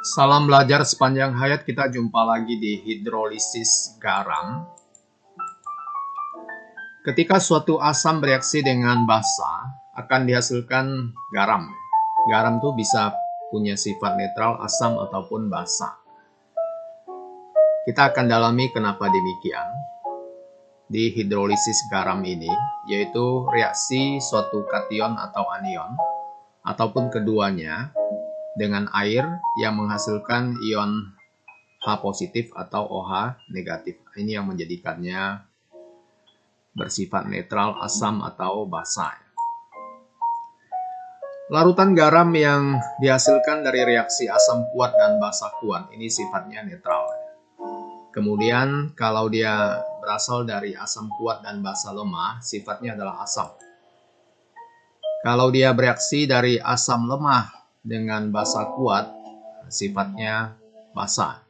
Salam belajar sepanjang hayat, kita jumpa lagi di hidrolisis garam. Ketika suatu asam bereaksi dengan basa, akan dihasilkan garam. Garam itu bisa punya sifat netral, asam, ataupun basa. Kita akan dalami kenapa demikian di hidrolisis garam ini, yaitu reaksi suatu kation atau anion, ataupun keduanya, dengan air yang menghasilkan ion H positif atau OH negatif. Ini yang menjadikannya bersifat netral, asam, atau basa. Larutan garam yang dihasilkan dari reaksi asam kuat dan basa kuat ini sifatnya netral. Kemudian kalau dia berasal dari asam kuat dan basa lemah, sifatnya adalah asam. Kalau dia bereaksi dari asam lemah dengan basa kuat, sifatnya basa.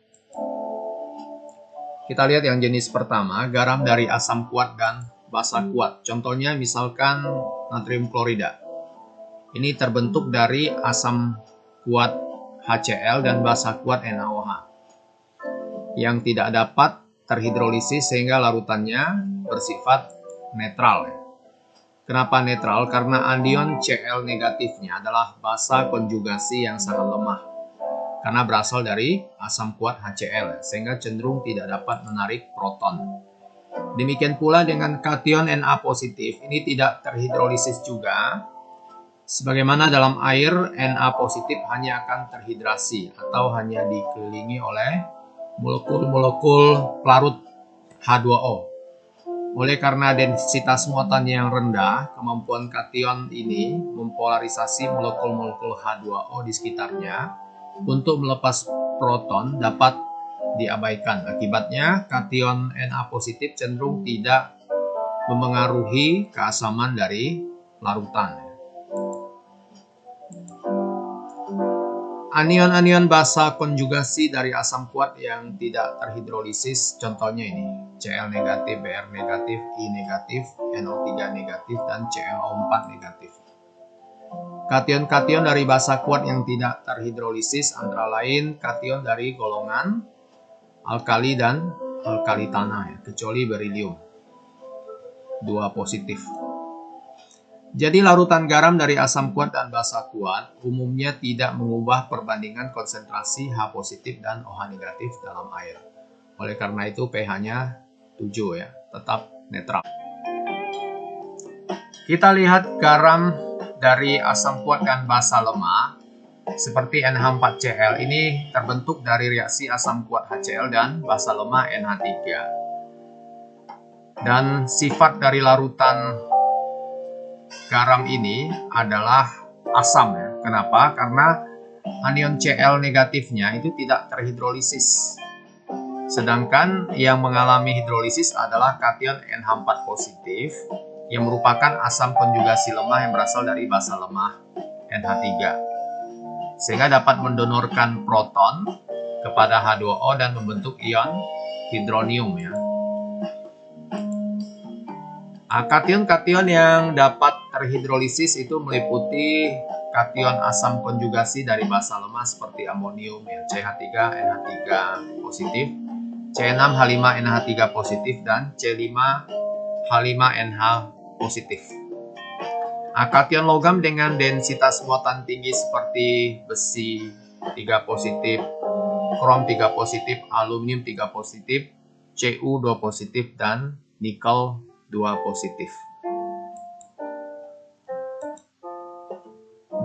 Kita lihat yang jenis pertama, garam dari asam kuat dan basa kuat. Contohnya misalkan natrium klorida. Ini terbentuk dari asam kuat HCl dan basa kuat NaOH yang tidak dapat terhidrolisis sehingga larutannya bersifat netral. Kenapa netral? Karena anion Cl negatifnya adalah basa konjugasi yang sangat lemah. Karena berasal dari asam kuat HCl, sehingga cenderung tidak dapat menarik proton. Demikian pula dengan kation Na positif, ini tidak terhidrolisis juga. Sebagaimana dalam air, Na positif hanya akan terhidrasi atau hanya dikelilingi oleh molekul-molekul pelarut H2O. Oleh karena densitas muatan yang rendah, kemampuan kation ini mempolarisasi molekul-molekul H2O di sekitarnya untuk melepas proton dapat diabaikan. Akibatnya, kation Na positif cenderung tidak memengaruhi keasaman dari larutan. Anion-anion basa konjugasi dari asam kuat yang tidak terhidrolisis, contohnya ini, Cl negatif, Br negatif, I negatif, NO3 negatif, dan ClO4 negatif. Kation-kation dari basa kuat yang tidak terhidrolisis antara lain kation dari golongan alkali dan alkali tanah, kecuali berilium, 2 positif. Jadi larutan garam dari asam kuat dan basa kuat umumnya tidak mengubah perbandingan konsentrasi H positif dan OH negatif dalam air. Oleh karena itu pH-nya 7 ya, tetap netral. Kita lihat garam dari asam kuat dan basa lemah seperti NH4Cl ini terbentuk dari reaksi asam kuat HCl dan basa lemah NH3. Dan sifat dari larutan garam ini adalah asam ya. Kenapa? Karena anion Cl negatifnya itu tidak terhidrolisis. Sedangkan yang mengalami hidrolisis adalah kation NH4 positif yang merupakan asam konjugasi lemah yang berasal dari basa lemah NH3. Sehingga dapat mendonorkan proton kepada H2O dan membentuk ion hidronium ya. Kation-kation yang dapat terhidrolisis itu meliputi kation asam konjugasi dari basa lemah seperti amonium, CH3, NH3 positif, C6H5NH3 positif, dan C5H5NH positif. Kation logam dengan densitas muatan tinggi seperti besi 3 positif, krom 3 positif, aluminium 3 positif, Cu 2 positif, dan nikel 2 positif.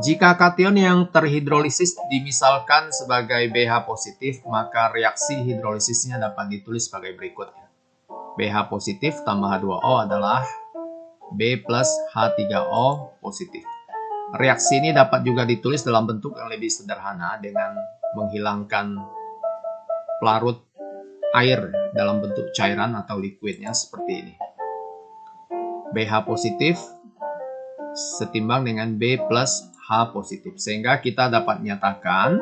Jika kation yang terhidrolisis dimisalkan sebagai BH positif, maka reaksi hidrolisisnya dapat ditulis sebagai berikut. BH positif tambah H2O adalah B plus H3O positif. Reaksi ini dapat juga ditulis dalam bentuk yang lebih sederhana dengan menghilangkan pelarut air dalam bentuk cairan atau liquidnya seperti ini. BH positif setimbang dengan B plus H positif. Sehingga kita dapat menyatakan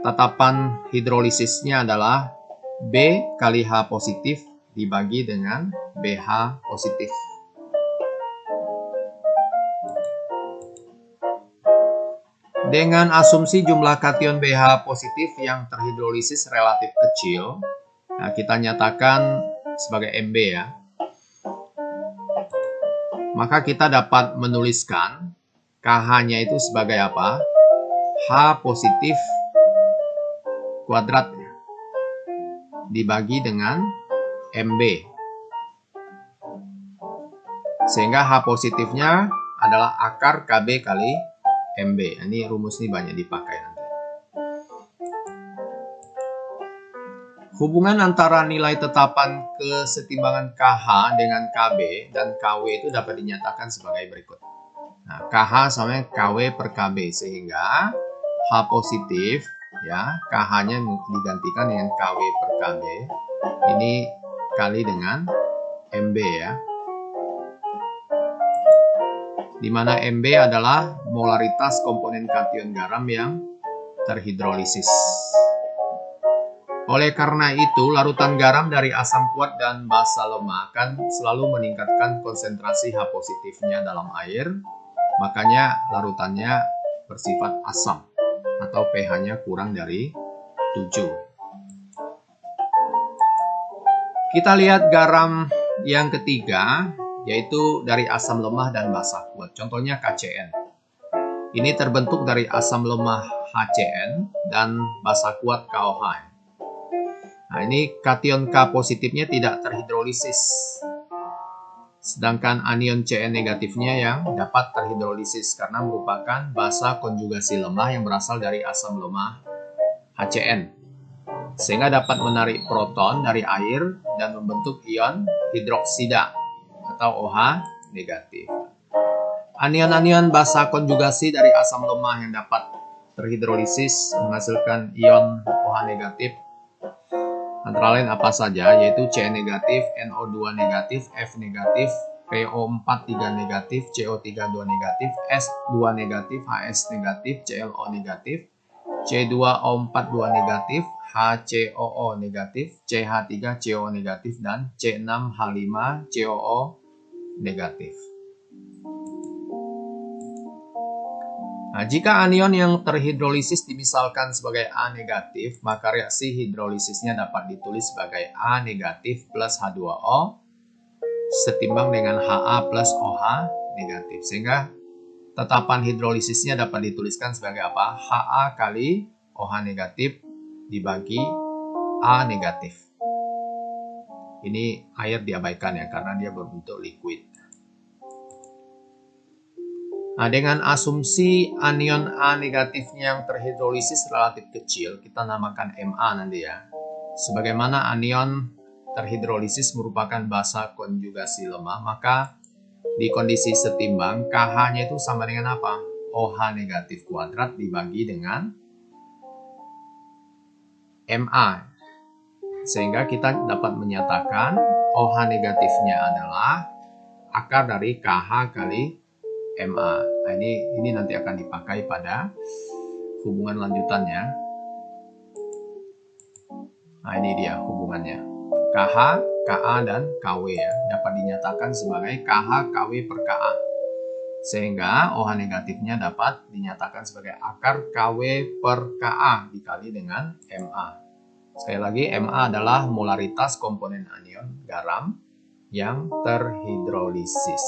tatapan hidrolisisnya adalah B kali H positif dibagi dengan BH positif. Dengan asumsi jumlah kation BH positif yang terhidrolisis relatif kecil, nah kita nyatakan sebagai Mb ya. Maka kita dapat menuliskan KH-nya itu sebagai apa? H positif kuadrat dibagi dengan Mb. Sehingga H positifnya adalah akar KB kali Mb. Ini rumus ini banyak dipakai nanti. Hubungan antara nilai tetapan kesetimbangan KH dengan KB dan KW itu dapat dinyatakan sebagai berikut. Nah, KH sama KW per KB, sehingga H positif ya, KH-nya digantikan dengan KW per KB. Ini kali dengan MB ya. Di mana MB adalah molaritas komponen kation garam yang terhidrolisis. Oleh karena itu, larutan garam dari asam kuat dan basa lemah akan selalu meningkatkan konsentrasi H positifnya dalam air, makanya larutannya bersifat asam atau pH-nya kurang dari 7. Kita lihat garam yang ketiga, yaitu dari asam lemah dan basa kuat. Contohnya KCN. Ini terbentuk dari asam lemah HCN dan basa kuat KOH. Nah, ini kation K positifnya tidak terhidrolisis. Sedangkan anion Cn negatifnya yang dapat terhidrolisis karena merupakan basa konjugasi lemah yang berasal dari asam lemah HCN. Sehingga dapat menarik proton dari air dan membentuk ion hidroksida atau OH negatif. Anion-anion basa konjugasi dari asam lemah yang dapat terhidrolisis menghasilkan ion OH negatif antara lain apa saja, yaitu Cn negatif, NO2 negatif, F negatif, PO4 3 negatif, CO3 2 negatif, S2 negatif, HS negatif, ClO negatif, C2O4 2 negatif, HCOO negatif, CH3 CO negatif, dan C6H5 COO negatif. Nah, jika anion yang terhidrolisis dimisalkan sebagai A negatif, maka reaksi hidrolisisnya dapat ditulis sebagai A negatif plus H2O setimbang dengan Ha plus OH negatif. Sehingga tetapan hidrolisisnya dapat dituliskan sebagai apa? Ha kali OH negatif dibagi A negatif. Ini air diabaikan ya, karena dia berbentuk liquid. Nah, dengan asumsi anion A negatifnya yang terhidrolisis relatif kecil, kita namakan Ma nanti ya. Sebagaimana anion terhidrolisis merupakan basa konjugasi lemah, maka di kondisi setimbang KH-nya itu sama dengan apa? OH negatif kuadrat dibagi dengan Ma. Sehingga kita dapat menyatakan OH negatifnya adalah akar dari KH kali Ma. Nah, ini nanti akan dipakai pada hubungan lanjutannya. Nah, ini dia hubungannya. KH, Ka, dan Kw ya, dapat dinyatakan sebagai KH Kw per Ka. Sehingga OH negatifnya dapat dinyatakan sebagai akar Kw per Ka dikali dengan Ma. Sekali lagi, Ma adalah molaritas komponen anion garam yang terhidrolisis.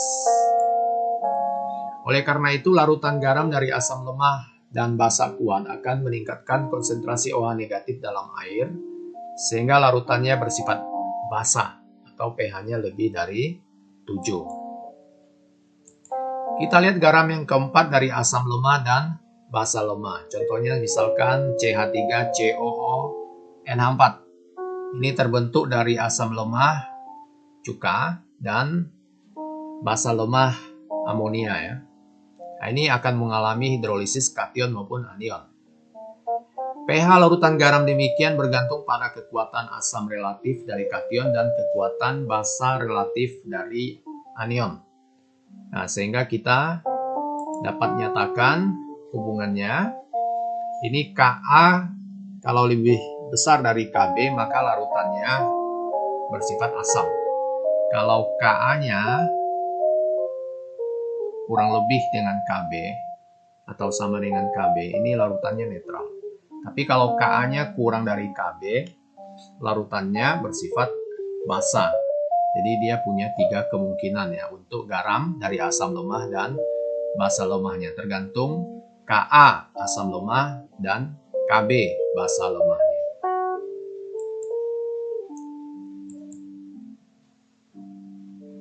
Oleh karena itu, larutan garam dari asam lemah dan basa kuat akan meningkatkan konsentrasi OH negatif dalam air, sehingga larutannya bersifat basa atau pH-nya lebih dari 7. Kita lihat garam yang keempat dari asam lemah dan basa lemah. Contohnya misalkan CH3COO NH4. Ini terbentuk dari asam lemah cuka dan basa lemah amonia ya. Nah, ini akan mengalami hidrolisis kation maupun anion. pH larutan garam demikian bergantung pada kekuatan asam relatif dari kation dan kekuatan basa relatif dari anion. Nah, sehingga kita dapat nyatakan hubungannya. Ini Ka kalau lebih besar dari Kb, maka larutannya bersifat asam. Kalau Ka-nya kurang lebih dengan Kb, atau sama dengan Kb, ini larutannya netral. Tapi kalau Ka-nya kurang dari Kb, larutannya bersifat basa. Jadi dia punya 3 kemungkinan ya untuk garam dari asam lemah dan basa lemahnya, tergantung Ka asam lemah dan Kb basa lemahnya.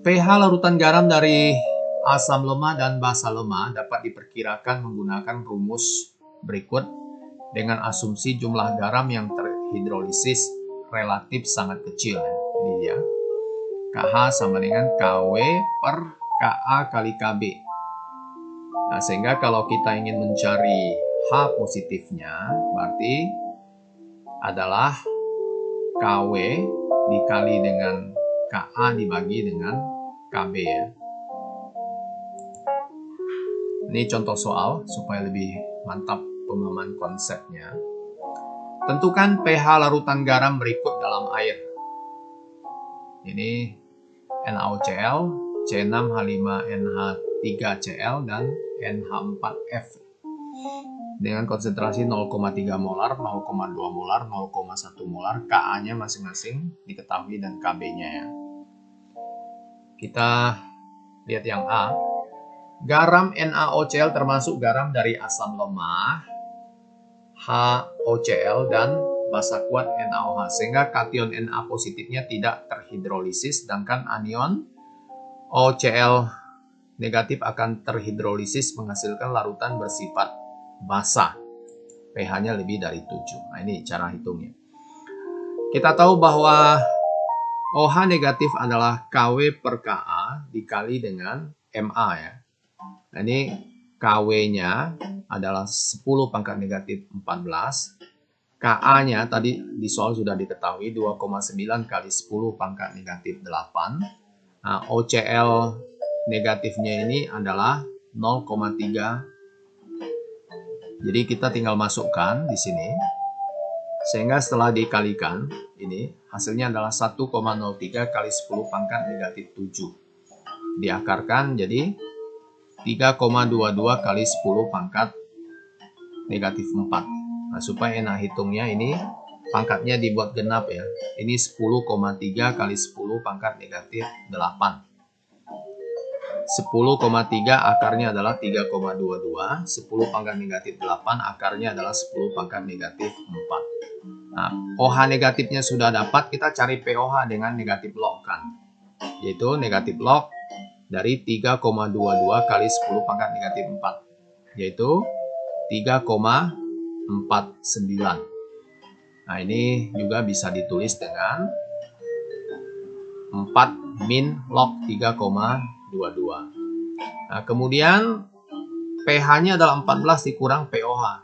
pH larutan garam dari asam lemah dan basa lemah dapat diperkirakan menggunakan rumus berikut dengan asumsi jumlah garam yang terhidrolisis relatif sangat kecil. Ini dia. KH sama dengan KW per Ka kali Kb. Nah, sehingga kalau kita ingin mencari H positifnya, berarti adalah KW dikali dengan Ka dibagi dengan Kb ya. Ini contoh soal supaya lebih mantap pemahaman konsepnya. Tentukan pH larutan garam berikut dalam air. Ini NaOCl, C6H5NH3Cl, dan NH4F. Dengan konsentrasi 0,3 molar, 0,2 molar, 0,1 molar, Ka-nya masing-masing diketahui dan Kb-nya ya. Kita lihat yang A. Garam NaOCl termasuk garam dari asam lemah, HOCl, dan basa kuat NaOH, sehingga kation Na positifnya tidak terhidrolisis, sedangkan anion OCl negatif akan terhidrolisis menghasilkan larutan bersifat basa. pH-nya lebih dari 7. Nah, ini cara hitungnya. Kita tahu bahwa OH negatif adalah KW per Ka dikali dengan Ma ya. Nah, ini KW-nya adalah 10 pangkat negatif 14. Ka-nya tadi di soal sudah diketahui 2,9 kali 10 pangkat negatif 8. Nah, OCl negatifnya ini adalah 0,3. Jadi kita tinggal masukkan di sini. Sehingga setelah dikalikan, ini hasilnya adalah 1,03 kali 10 pangkat negatif 7. Diakarkan jadi 3,22 kali 10 pangkat negatif 4. Nah, supaya enak hitungnya ini pangkatnya dibuat genap ya. Ini 10,3 kali 10 pangkat negatif 8. 10,3 akarnya adalah 3,22. 10 pangkat negatif 8 akarnya adalah 10 pangkat negatif 4. Nah, OH negatifnya sudah dapat, kita cari POH dengan negatif log kan. Yaitu negatif log dari 3,22 kali 10 pangkat negatif 4. Yaitu 3,49. Nah, ini juga bisa ditulis dengan 4 min log 3,22. Nah, kemudian pH-nya adalah 14 dikurang POH,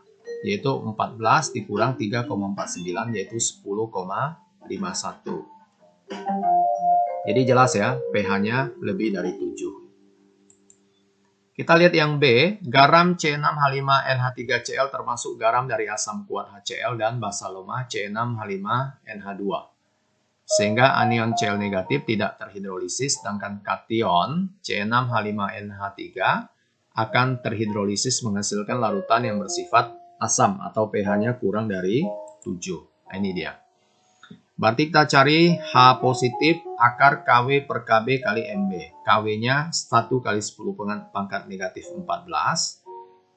yaitu 14 dikurang 3,49, yaitu 10,51. Jadi jelas ya, pH-nya lebih dari 7. Kita lihat yang B, garam C6H5NH3Cl termasuk garam dari asam kuat HCl dan basa lemah C6H5NH2. Sehingga anion Cl negatif tidak terhidrolisis, sedangkan kation C6H5NH3 akan terhidrolisis menghasilkan larutan yang bersifat asam atau pH-nya kurang dari 7. Nah, ini dia. Berarti kita cari H positif akar KW per Kb kali Mb. KW-nya 1 kali 10 pangkat negatif 14.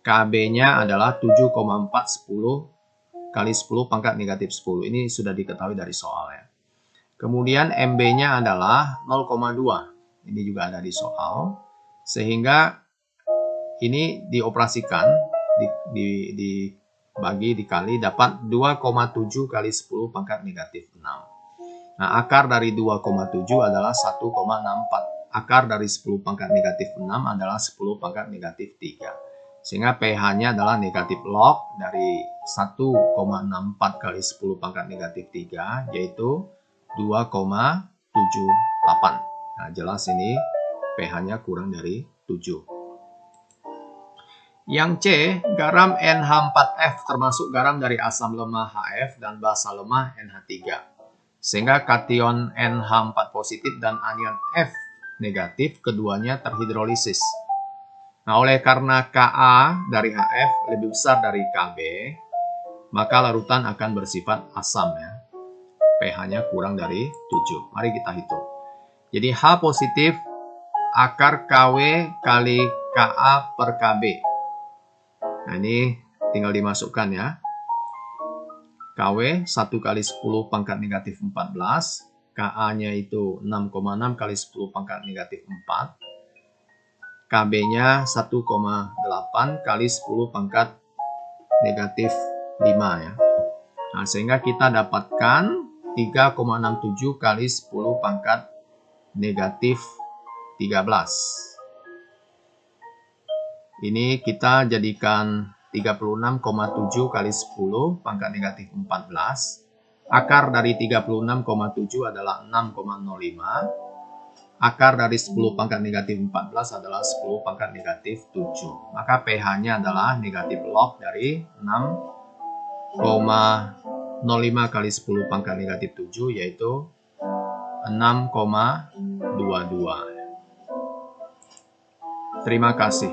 Kb-nya adalah 7,4 kali 10 pangkat negatif 10. Ini sudah diketahui dari soal ya. Kemudian Mb-nya adalah 0,2. Ini juga ada di soal. Sehingga ini dioperasikan, dibagi dikali dapat 2,7 kali 10 pangkat negatif 6. Nah, akar dari 2,7 adalah 1,64. Akar dari 10 pangkat negatif 6 adalah 10 pangkat negatif 3. Sehingga pH-nya adalah negatif log dari 1,64 kali 10 pangkat negatif 3, yaitu 2,78. Nah, jelas ini pH-nya kurang dari 7. Yang C, garam NH4F termasuk garam dari asam lemah HF dan basa lemah NH3. Sehingga kation NH4 positif dan anion F negatif keduanya terhidrolisis. Nah, oleh karena Ka dari Hf lebih besar dari Kb, maka larutan akan bersifat asam ya. pH-nya kurang dari 7. Mari kita hitung. Jadi H positif akar Kw kali Ka per Kb. Nah, ini tinggal dimasukkan ya. Kw 1 kali 10 pangkat negatif 14. Ka-nya itu 6,6 kali 10 pangkat negatif 4. KB-nya 1,8 kali 10 pangkat negatif 5 ya. Nah, sehingga kita dapatkan 3,67 kali 10 pangkat negatif 13. Ini kita jadikan 36,7 kali 10 pangkat negatif 14. Akar dari 36,7 adalah 6,05. Akar dari 10 pangkat negatif 14 adalah 10 pangkat negatif 7. Maka pH-nya adalah negatif log dari 6,05 kali 10 pangkat negatif 7, yaitu 6,22. Terima kasih.